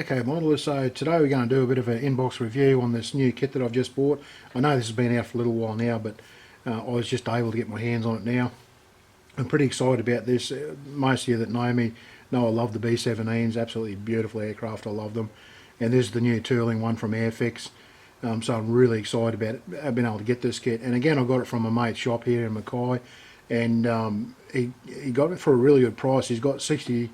Okay modelers, so today we're going to do a bit of an inbox review on this new kit that I've just bought. I know this has been out for a little while now, but I was just able to get my hands on it now. I'm pretty excited about this. Most of you that know me know I love the B-17s, absolutely beautiful aircraft, I love them. And this is the new tooling one from Airfix, so I'm really excited about it. I've been able to get this kit, and again I got it from a mate's shop here in Mackay, and he got it for a really good price. He's got $64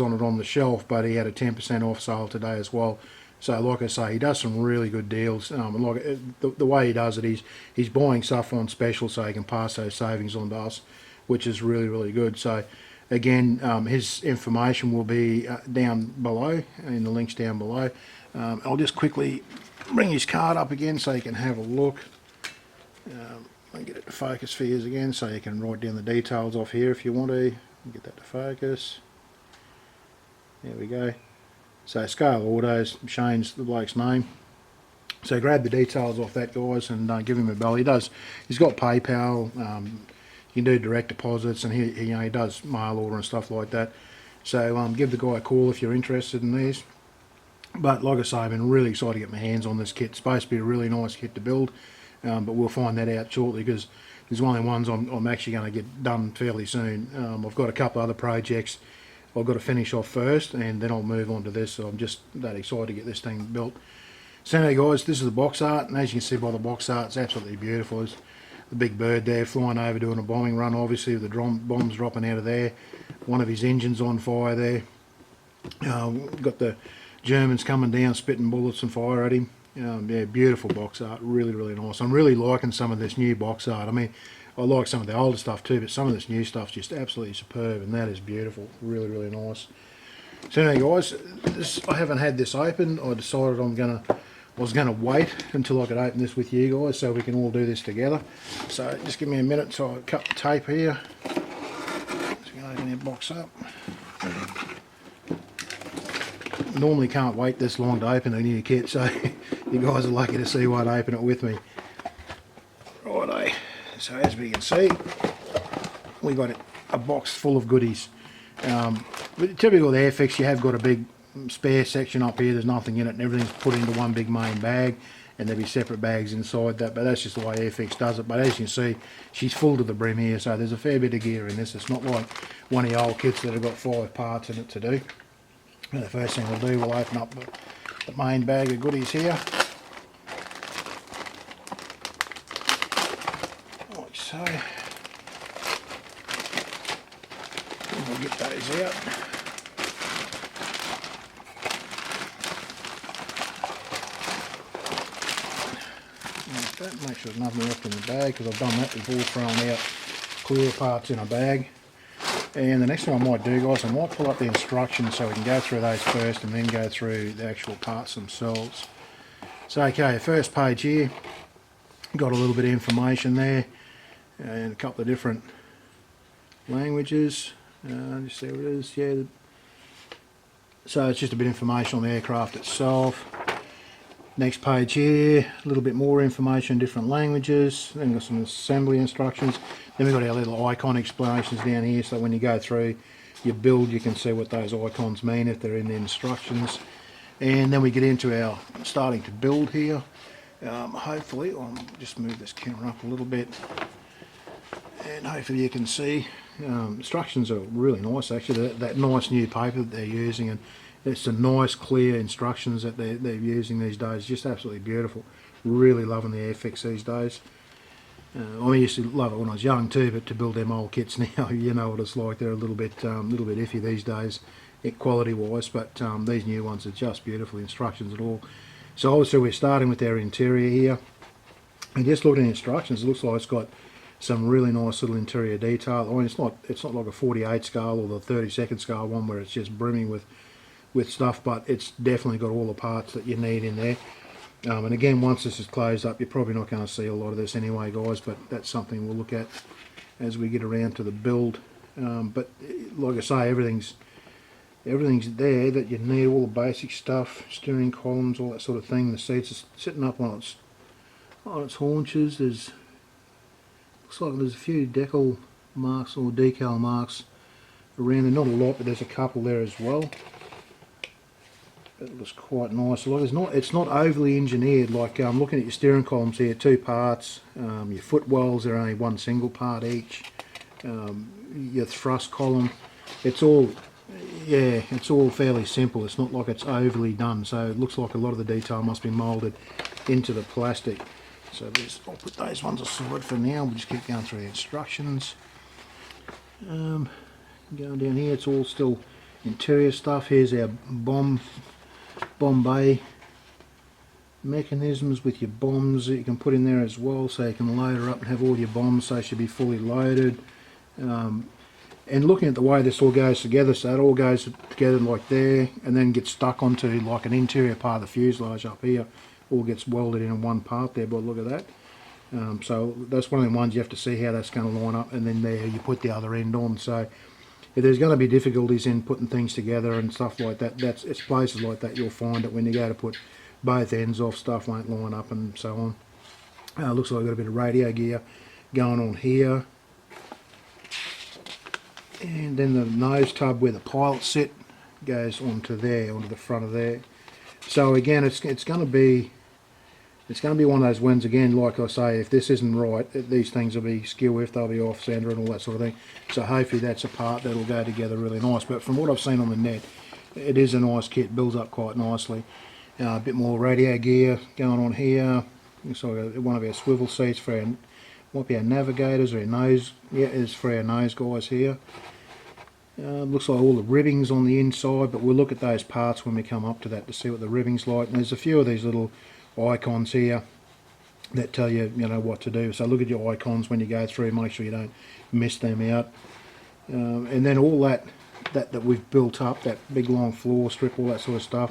on it on the shelf, but he had a 10% off sale today as well. So like I say, he does some really good deals. Like the way he does it, he's buying stuff on special so he can pass those savings on to us, which is really good. So again, his information will be down below, in the links down below. I'll just quickly bring his card up again so you can have a look. I'll get it to focus for you again so you can write down the details off here if you want to. Get that to focus. There we go. So Scale Autos, Shane's the bloke's name. So grab the details off that, guys, and give him a bell. He's got PayPal. You can do direct deposits, and he does mail order and stuff like that. So give the guy a call if you're interested in these. But like I say, I've been really excited to get my hands on this kit. It's supposed to be a really nice kit to build, but we'll find that out shortly because there's one of the ones I'm actually going to get done fairly soon. I've got a couple other projects I've got to finish off first, and then I'll move on to this. So I'm just that excited to get this thing built. So anyway, guys, this is the box art, and as you can see by the box art, it's absolutely beautiful. There's the big bird there flying over doing a bombing run, obviously with the bombs dropping out of there. One of his engines on fire there. Got the Germans coming down spitting bullets and fire at him. Yeah, beautiful box art, really nice. I'm really liking some of this new box art. I mean, I like some of the older stuff too, but some of this new stuff's just absolutely superb, and that is beautiful, really nice. So anyway, guys, I haven't had this open. I decided I was gonna wait until I could open this with you guys so we can all do this together. So just give me a minute so I cut the tape here. Just gonna open that box up. Normally can't wait this long to open a new kit, so you guys are lucky to see one open it with me. Righto. So as we can see, we got a box full of goodies. With typical Airfix, you have got a big spare section up here. There's nothing in it, and everything's put into one big main bag, and there'll be separate bags inside that. But that's just the way Airfix does it. But as you can see, she's full to the brim here, so there's a fair bit of gear in this. It's not like one of the old kits that have got 5 parts in it to do. And the first thing we'll do, we'll open up the main bag of goodies here. Like so. And we'll get those out. Like that. Make sure there's nothing left in the bag, because I've done that before, throwing out clear parts in a bag. And the next thing I might do, guys, I might pull up the instructions so we can go through those first and then go through the actual parts themselves. So okay, first page here, got a little bit of information there and a couple of different languages. Just see what it is. Yeah. So it's just a bit of information on the aircraft itself. Next page here, a little bit more information in different languages. Then we've got some assembly instructions. Then we've got our little icon explanations down here, so when you go through your build you can see what those icons mean if they're in the instructions. And then we get into our starting to build here. Hopefully, I'll just move this camera up a little bit, and hopefully you can see instructions are really nice actually. That nice new paper that they're using, and it's a nice clear instructions that they're using these days. Just absolutely beautiful. Really loving the Airfix these days. I used to love it when I was young too, but to build them old kits now, you know what it's like. They're a little bit iffy these days, quality wise. But these new ones are just beautiful instructions at all. So obviously we're starting with our interior here, and just looking at the instructions, it looks like it's got some really nice little interior detail. I mean, it's not like a 48 scale or the 32nd scale one where it's just brimming with stuff, but it's definitely got all the parts that you need in there. And again, once this is closed up, you're probably not going to see a lot of this anyway, guys, but that's something we'll look at as we get around to the build. But like I say, everything's there that you need, all the basic stuff, steering columns, all that sort of thing. The seats are sitting up on its haunches. Looks like there's a few decal marks or decal marks around there, not a lot, but there's a couple there as well. It looks quite nice. Like it's not overly engineered. Like looking at your steering columns here, 2 parts. Your footwells are only 1 single part each. Your thrust column, it's all, yeah, it's all fairly simple. It's not like it's overly done. So it looks like a lot of the detail must be moulded into the plastic. So I'll put those ones aside for now. We'll just keep going through the instructions. Going down here, it's all still interior stuff. Here's our bomb bay mechanisms with your bombs that you can put in there as well, so you can load her up and have all your bombs, so she should be fully loaded. And looking at the way this all goes together, so it all goes together like there and then gets stuck onto like an interior part of the fuselage up here, all gets welded in one part there. But look at that. So that's one of the ones you have to see how that's going to line up, and then there you put the other end on. So if there's going to be difficulties in putting things together and stuff like that, it's places like that you'll find that when you go to put both ends off, stuff won't line up and so on. Looks like I've got a bit of radio gear going on here. And then the nose tub where the pilots sit goes onto there, onto the front of there. So again, it's going to be one of those ones again, like I say, if this isn't right, these things will be skew if they'll be off center and all that sort of thing. So hopefully that's a part that'll go together really nice. But from what I've seen on the net, it is a nice kit, builds up quite nicely. A bit more radio gear going on here. Looks like one of our swivel seats for our, might be our navigators or our nose. Yeah, it's for our nose guys here. Looks like all the ribbings on the inside, but we'll look at those parts when we come up to that to see what the ribbing's like. And there's a few of these little icons here that tell you, you know, what to do. So look at your icons when you go through, make sure you don't miss them out. And then all that we've built up, that big long floor strip, all that sort of stuff.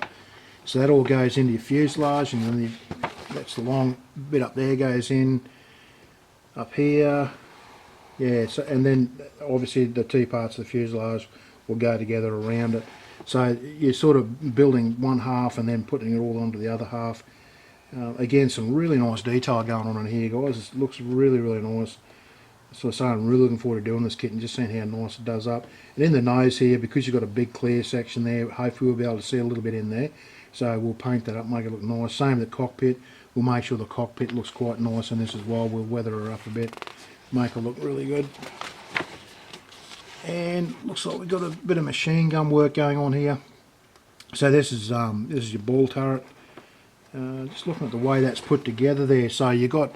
So that all goes into your fuselage, and then that's the long bit up there goes in up here. Yeah, so, and then obviously the 2 parts of the fuselage will go together around it. So you're sort of building one half and then putting it all onto the other half. Again, some really nice detail going on in here, guys. It looks really, really nice. So I'm really looking forward to doing this kit and just seeing how nice it does up. And in the nose here, because you've got a big clear section there, hopefully we'll be able to see a little bit in there. So we'll paint that up, make it look nice. Same with the cockpit. We'll make sure the cockpit looks quite nice in this as well. We'll weather her up a bit, make her look really good. And looks like we've got a bit of machine gun work going on here. So this is your ball turret. Just looking at the way that's put together there. So you got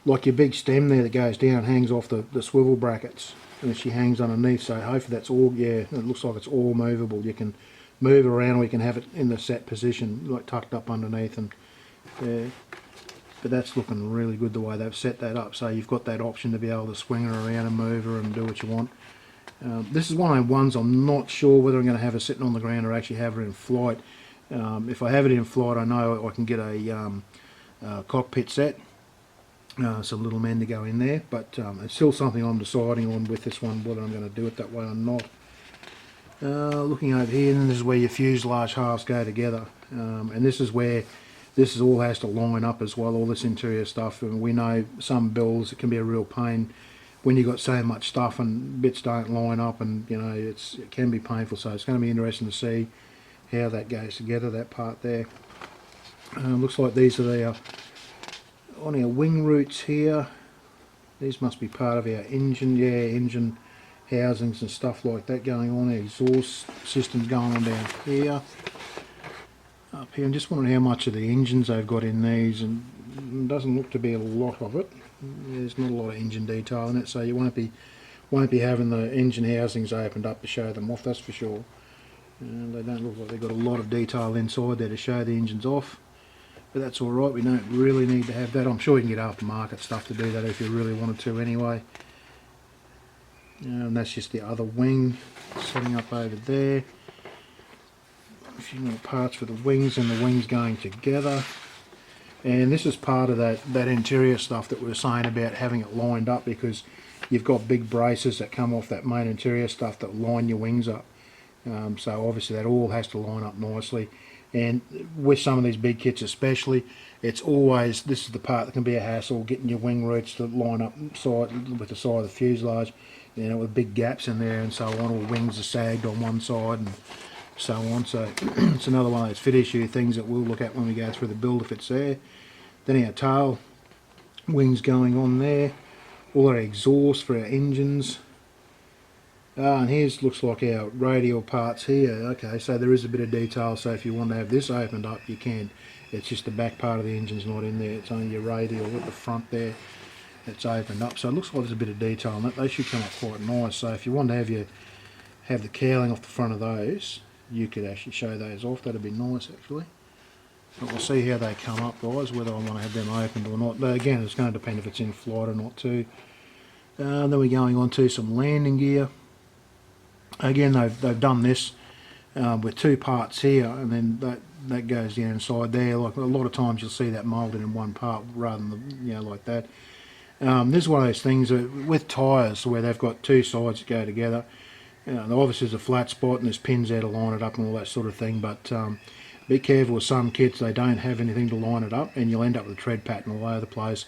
like your big stem there that goes down, hangs off the swivel brackets, and she hangs underneath. So hopefully that's all, yeah, it looks like it's all movable. You can move around, or you can have it in the set position, like tucked up underneath. And but that's looking really good the way they've set that up. So you've got that option to be able to swing her around and move her and do what you want. This is one of the ones I'm not sure whether I'm going to have her sitting on the ground or actually have her in flight. If I have it in flight, I know I can get a cockpit set, some little men to go in there, but it's still something I'm deciding on with this one, whether I'm going to do it that way or not. Looking over here, and this is where your fuselage halves go together, and this is where this all has to line up as well, all this interior stuff. And we know some builds, it can be a real pain when you've got so much stuff and bits don't line up, and you know it can be painful. So it's going to be interesting to see how that goes together, that part there. Looks like these are on our wing roots here. These must be part of our engine, yeah, engine housings and stuff like that going on. Exhaust systems going on down here. Up here, I'm just wondering how much of the engines they've got in these, and it doesn't look to be a lot of it. There's not a lot of engine detail in it, so you won't be having the engine housings opened up to show them off, that's for sure. And they don't look like they've got a lot of detail inside there to show the engines off, but that's alright, we don't really need to have that. I'm sure you can get aftermarket stuff to do that if you really wanted to anyway. And that's just the other wing setting up over there. A few more parts for the wings, and the wings going together. And this is part of that interior stuff that we were saying about having it lined up, because you've got big braces that come off that main interior stuff that line your wings up. So obviously that all has to line up nicely, and with some of these big kits especially, it's always, this is the part that can be a hassle, getting your wing roots to line up with the side of the fuselage, you know, with big gaps in there and so on, or wings are sagged on one side and so on. So it's another one of those fit issue things that we'll look at when we go through the build if it's there. Then our tail wings going on there, all our exhaust for our engines. And here's looks like our radial parts here. Okay, so there is a bit of detail, so if you want to have this opened up you can. It's just the back part of the engine's not in there, it's only your radial at the front there that's opened up. So it looks like there's a bit of detail on that. They should come up quite nice. So if you want to have the cowling off the front of those, you could actually show those off. That'd be nice actually. But we'll see how they come up, guys, whether I want to have them opened or not. But again, it's going to depend if it's in flight or not too. Then we're going on to some landing gear. Again, they've done this with two parts here, and then that goes down inside there. Like a lot of times you'll see that moulded in one part rather than like that. This is one of those things with tyres where they've got two sides that go together. Obviously there's a flat spot and there's pins there to line it up and all that sort of thing, but be careful with some kits, they don't have anything to line it up and you'll end up with a tread pattern all over the place.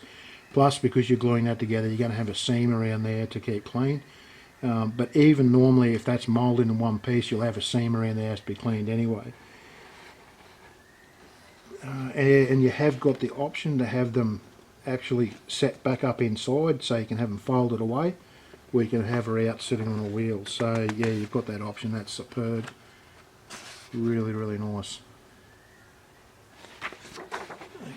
Plus, because you're gluing that together, you're going to have a seam around there to keep clean. But even normally, if that's moulded in one piece, you'll have a seam around there that has to be cleaned anyway. And you have got the option to have them actually set back up inside, so you can have them folded away, or you can have her out sitting on a wheel. So yeah, you've got that option. That's superb. Really, really nice.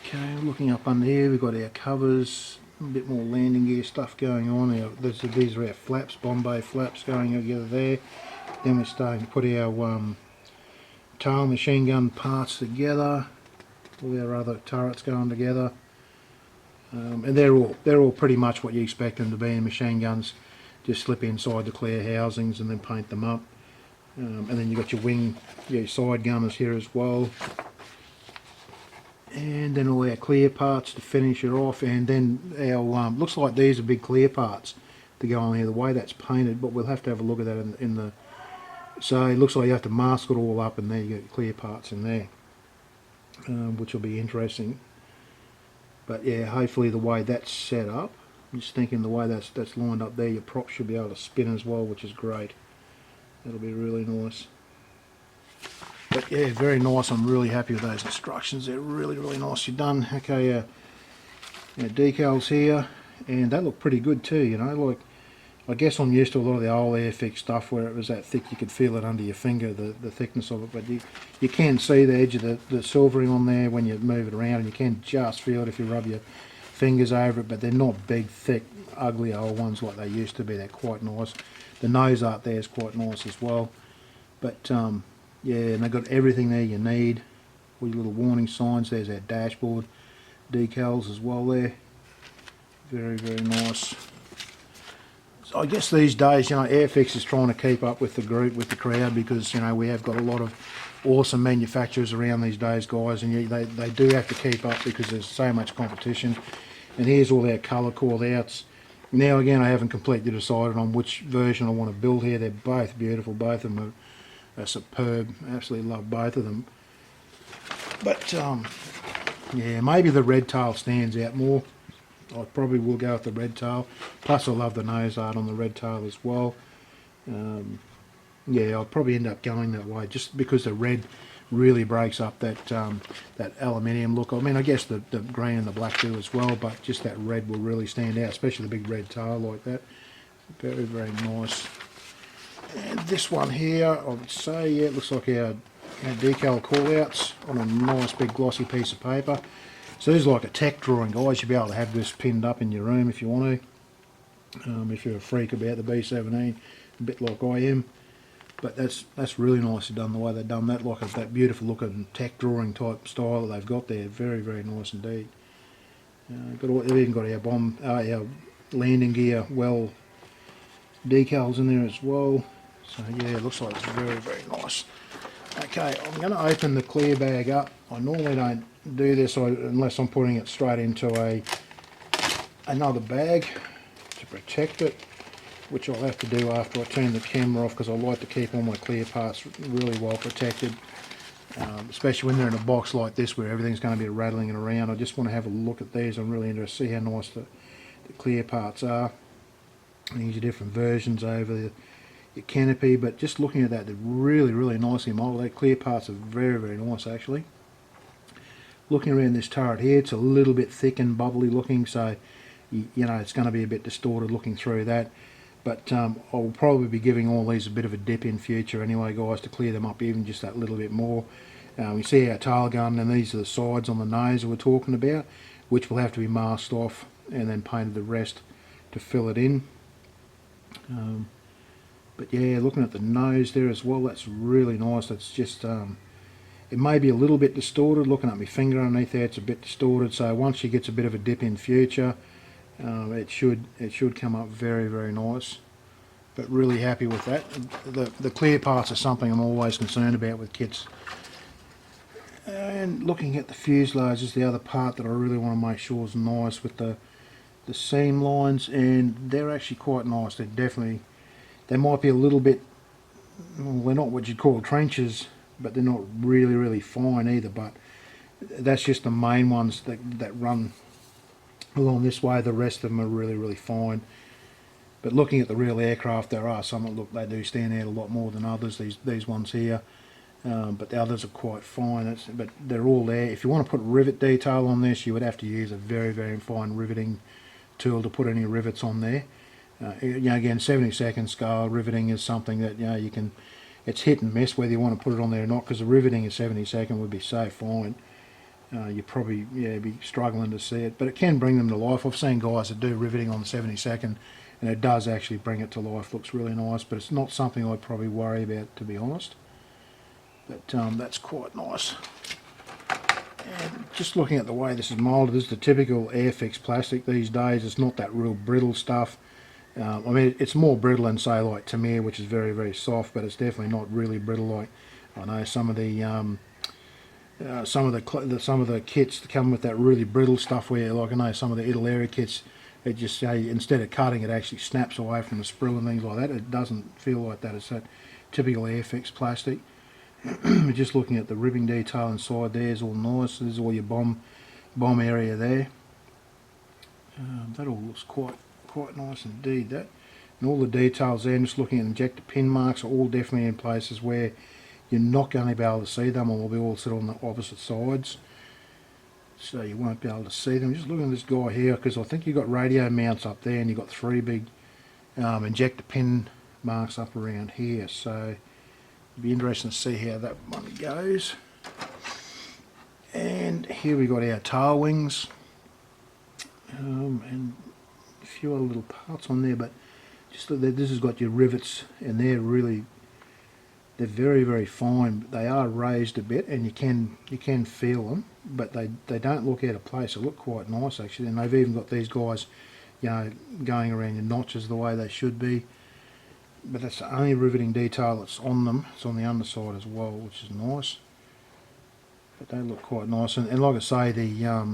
Okay, looking up under here, we've got our covers, a bit more landing gear stuff going on. These are our flaps, Bombay flaps going together there. Then we're starting to put our tail machine gun parts together, all our other turrets going together. And they're all pretty much what you expect them to be in machine guns. Just slip inside the clear housings and then paint them up. And then you've got your side gunners here as well. And then all our clear parts to finish it off, and then our looks like these are big clear parts to go on here, the way that's painted, but we'll have to have a look at that in the, so it looks like you have to mask it all up and there you get clear parts in there, which will be interesting. But yeah, hopefully the way that's set up, I'm just thinking the way that's lined up there, your prop should be able to spin as well, which is great. That'll be really nice. But yeah, very nice. I'm really happy with those instructions. They're really, really nicely done. Okay, decals here, and they look pretty good too, like, I guess I'm used to a lot of the old Airfix stuff where it was that thick you could feel it under your finger, the thickness of it, but you can see the edge of the silvering on there when you move it around, and you can just feel it if you rub your fingers over it, but they're not big, thick, ugly old ones like they used to be. They're quite nice. The nose art there is quite nice as well. But yeah, and they've got everything there you need. All your little warning signs. There's our dashboard decals as well there. Very, very nice. So I guess these days, Airfix is trying to keep up with the group, with the crowd, because, we have got a lot of awesome manufacturers around these days, guys, and they do have to keep up because there's so much competition. And here's all our colour call outs. Now again, I haven't completely decided on which version I want to build here. They're both beautiful. Both of them are superb. Absolutely love both of them. But yeah, maybe the red tail stands out more. I probably will go with the red tail. Plus I love the nose art on the red tail as well. Yeah, I'll probably end up going that way just because the red really breaks up that that aluminium look. I mean, I guess the green and the black do as well, but just that red will really stand out, especially the big red tail like that. Very, very nice. And this one here, I would say, yeah, it looks like our decal callouts on a nice big glossy piece of paper. So this is like a tech drawing, guys. You'll be able to have this pinned up in your room if you want to. If you're a freak about the B-17, a bit like I am. But that's really nicely done, the way they've done that, like that beautiful looking tech drawing type style that they've got there. Very, very nice indeed. They've even got our landing gear well decals in there as well. So yeah, it looks like it's very, very nice. Okay, I'm going to open the clear bag up. I normally don't do this unless I'm putting it straight into another bag to protect it, which I'll have to do after I turn the camera off, because I like to keep all my clear parts really well protected, especially when they're in a box like this where everything's going to be rattling around. I just want to have a look at these. I'm really interested to see how nice the clear parts are. And these are different versions over your canopy, but just looking at that, they're really nicely molded. That clear parts are very nice actually. Looking around this turret here, it's a little bit thick and bubbly looking, so you know it's going to be a bit distorted looking through that. But I'll probably be giving all these a bit of a dip in future anyway, guys, to clear them up even just that little bit more. We see our tail gun, and these are the sides on the nose that we're talking about, which will have to be masked off and then painted the rest to fill it in. But yeah, looking at the nose there as well, that's really nice. That's just, it may be a little bit distorted. Looking at my finger underneath there, it's a bit distorted. So once she gets a bit of a dip in future, it should come up very nice. But really happy with that. The clear parts are something I'm always concerned about with kits. And looking at the fuselage is the other part that I really want to make sure is nice with the seam lines, and they're actually quite nice. They're definitely, they might be a little bit, well, they're not what you'd call trenches, but they're not really fine either. But that's just the main ones that run along this way. The rest of them are really fine. But looking at the real aircraft, there are some that look, they do stand out a lot more than others. These ones here, but the others are quite fine. But they're all there. If you want to put rivet detail on this, you would have to use a very fine riveting tool to put any rivets on there. You know, again, 72nd scale riveting is something that, you know, you can. It's hit and miss whether you want to put it on there or not, because the riveting at 72nd would be so fine. You probably be struggling to see it, but it can bring them to life. I've seen guys that do riveting on the 72nd, and it does actually bring it to life. Looks really nice, but it's not something I'd probably worry about, to be honest. But that's quite nice. And just looking at the way this is moulded, this is the typical Airfix plastic these days. It's not that real brittle stuff. I mean, it's more brittle than, say, like Tamir, which is very soft, but it's definitely not really brittle like, I know, some of the kits that come with that really brittle stuff, where, like, I know some of the Italeri kits, it just, instead of cutting, it actually snaps away from the sprill and things like that. It doesn't feel like that. It's that typical Airfix plastic. Just looking at the ribbing detail inside there is all nice. There's all your bomb area there. That all looks quite nice indeed. That, and all the details there, and just looking at injector pin marks, are all definitely in places where you're not going to be able to see them, or they'll be all sit on the opposite sides, so you won't be able to see them. Just looking at this guy here, because I think you've got radio mounts up there, and you've got 3 big injector pin marks up around here, so it'll be interesting to see how that one goes. And here we got our tail wings, and a few other little parts on there, but just this has got your rivets, and they're very fine. They are raised a bit, and you can feel them, but they don't look out of place. They look quite nice actually, and they've even got these guys, you know, going around your notches the way they should be. But that's the only riveting detail that's on them. It's on the underside as well, which is nice. But they look quite nice, and like I say, they're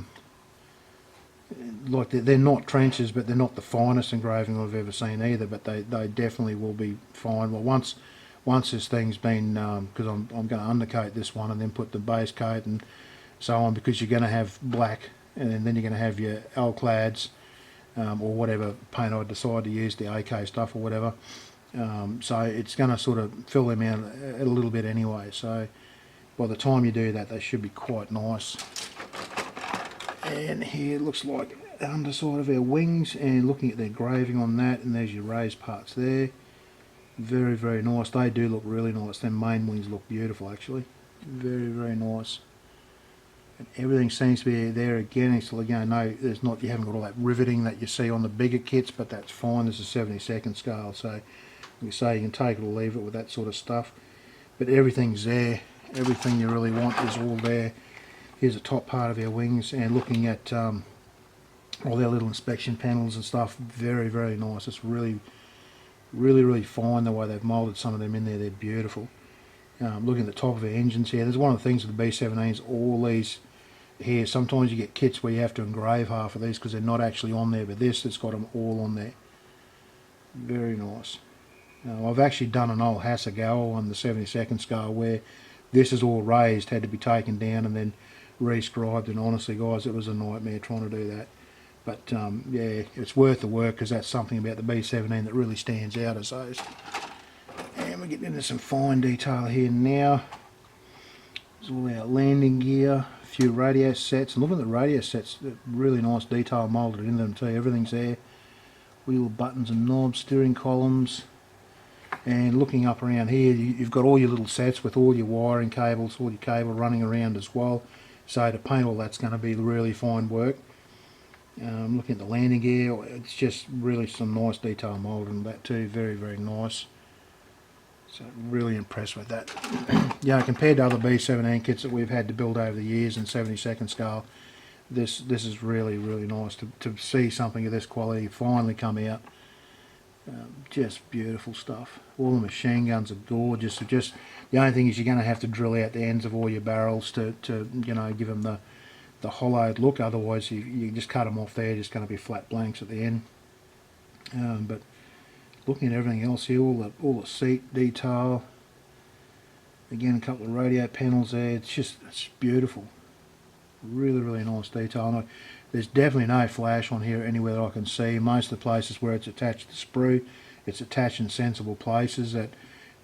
not trenches, but they're not the finest engraving I've ever seen either. But they definitely will be fine. Well, once this thing's been, because I'm going to undercoat this one and then put the base coat and so on, because you're going to have black, and then you're going to have your Alclads, or whatever paint I decide to use, the AK stuff or whatever. So it's going to sort of fill them out a little bit anyway. So by the time you do that, they should be quite nice. And here it looks like the underside of our wings, and looking at the engraving on that, and there's your raised parts there. Very nice. They do look really nice. Their main wings look beautiful actually. Very nice. And everything seems to be there again. It's like, you know, there's not, you haven't got all that riveting that you see on the bigger kits, but that's fine. This is 72nd scale, so you say you can take it or leave it with that sort of stuff. But everything's there. Everything you really want is all there. Here's the top part of our wings, and looking at all their little inspection panels and stuff, very nice. It's really fine the way they've moulded some of them in there. They're beautiful. Looking at the top of our engines here, there's one of the things with the B-17s, all these here, sometimes you get kits where you have to engrave half of these because they're not actually on there, but this, it's got them all on there. Very nice. I've actually done an old Hasegawa on the 72nd scale where this is all raised, had to be taken down and then re-scribed, and honestly guys, it was a nightmare trying to do that. But yeah, it's worth the work, because that's something about the B-17 that really stands out as those. And we're getting into some fine detail here now. It's all our landing gear, a few radio sets. And look at the radio sets, really nice detail moulded into them too. Everything's there. Wheel buttons and knobs, steering columns. And looking up around here, you've got all your little sets with all your wiring cables, all your cable running around as well. So to paint all that's going to be really fine work. Looking at the landing gear, it's just really some nice detail moulding in that too. Very, very nice. So really impressed with that. Yeah, compared to other B-17 kits that we've had to build over the years in 72nd scale, this is really, really nice to see something of this quality finally come out. Just beautiful stuff. All the machine guns are gorgeous. Just the only thing is you're going to have to drill out the ends of all your barrels to you know, give them the hollowed look. Otherwise, you just cut them off there. Just going to be flat blanks at the end. But looking at everything else here, all the seat detail. Again, a couple of radio panels there. It's beautiful. Really, really nice detail. There's definitely no flash on here anywhere that I can see. Most of the places where it's attached to sprue, it's attached in sensible places that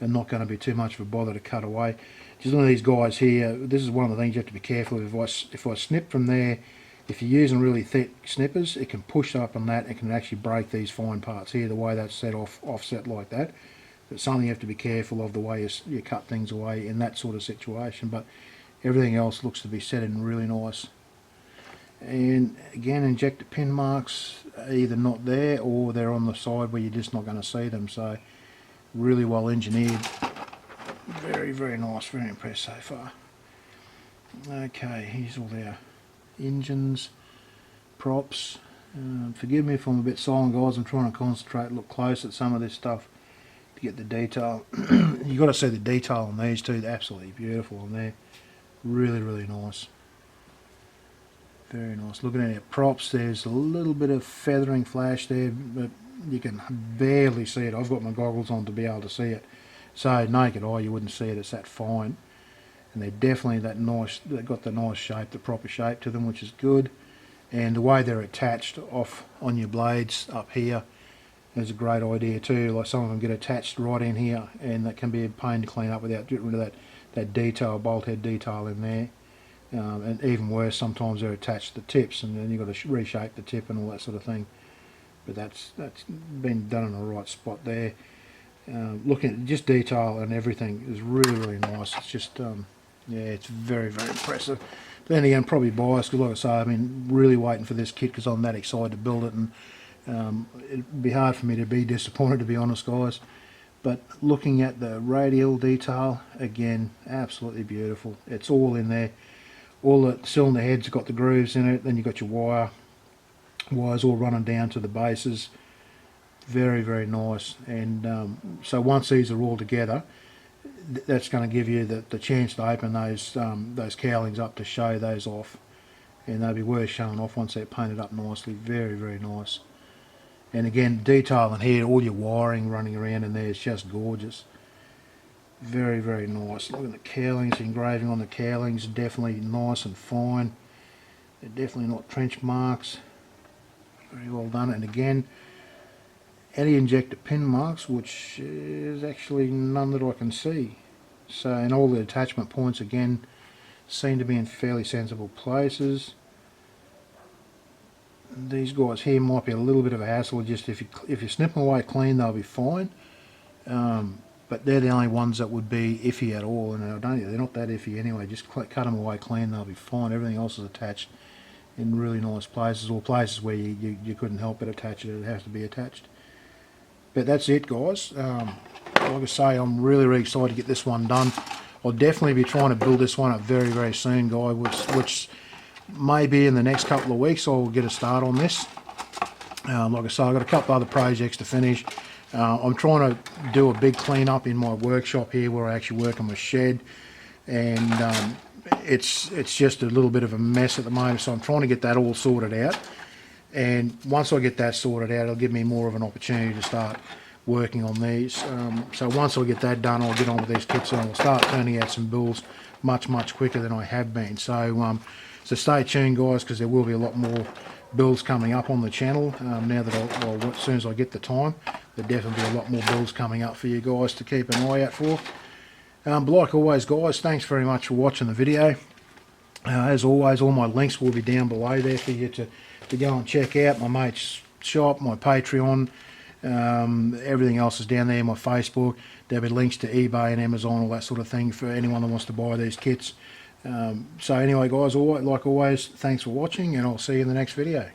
are not going to be too much of a bother to cut away. Just one of these guys here, this is one of the things you have to be careful of. If I snip from there, if you're using really thick snippers, it can push up on that and can actually break these fine parts here, the way that's set offset like that. It's something you have to be careful of, the way you cut things away in that sort of situation. But everything else looks to be set in really nice. And again, injector pin marks are either not there or they're on the side where you're just not going to see them. So really well engineered. Very, very nice. Very impressed so far. Okay, here's all their engines, props. Forgive me if I'm a bit silent, guys. I'm trying to concentrate, look close at some of this stuff to get the detail. You've got to see the detail on these two. They're absolutely beautiful on there. Really, really nice. Very nice. Looking at our props, there's a little bit of feathering flash there, but you can barely see it. I've got my goggles on to be able to see it. So naked eye, you wouldn't see it. It's that fine. And they're definitely that nice. They've got the nice shape, the proper shape to them, which is good. And the way they're attached off on your blades up here is a great idea too. Like some of them get attached right in here, and that can be a pain to clean up without getting rid of that detail, bolt head detail in there. And even worse, sometimes they're attached to the tips, and then you've got to reshape the tip and all that sort of thing. But that's been done in the right spot there. Looking at just detail and everything is really, really nice. It's just yeah, it's very, very impressive. Then again, probably biased because, like I say, I've been really waiting for this kit because I'm that excited to build it, and it'd be hard for me to be disappointed, to be honest, guys. But looking at the radial detail, again, absolutely beautiful. It's all in there. All the cylinder heads have got the grooves in it. Then you've got your wires all running down to the bases. Very, very nice. And so once these are all together, that's going to give you the chance to open those cowlings up to show those off. And they'll be worth showing off once they're painted up nicely. Very, very nice. And again, detail in here, all your wiring running around in there is just gorgeous. Very, very nice. Look at the cowlings, the engraving on the cowlings, definitely nice and fine. They're definitely not trench marks. Very well done. And again, any injector pin marks, which is actually none that I can see. So, and all the attachment points again seem to be in fairly sensible places. These guys here might be a little bit of a hassle. Just if you snip them away clean, they'll be fine. But they're the only ones that would be iffy at all, and they're not that iffy anyway. Just cut them away clean, they'll be fine. Everything else is attached in really nice places, or places where you couldn't help but attach it. It has to be attached. But that's it, guys. Like I say, I'm really, really excited to get this one done. I'll definitely be trying to build this one up very, very soon, guys, which may be in the next couple of weeks. I'll get a start on this. Like I say, I've got a couple other projects to finish. I'm trying to do a big clean up in my workshop here where I actually work on my shed, and it's just a little bit of a mess at the moment, so I'm trying to get that all sorted out. And once I get that sorted out, it'll give me more of an opportunity to start working on these. So once I get that done, I'll get on with these kits and I'll start turning out some builds much quicker than I have been. So stay tuned, guys, because there will be a lot more builds coming up on the channel now that as soon as I get the time. there'll definitely be a lot more builds coming up for you guys to keep an eye out for. But like always, guys, thanks very much for watching the video. As always, all my links will be down below there for you to go and check out. My mate's shop, my Patreon, everything else is down there, my Facebook. There'll be links to eBay and Amazon, all that sort of thing for anyone that wants to buy these kits. So anyway, guys, like always, thanks for watching, and I'll see you in the next video.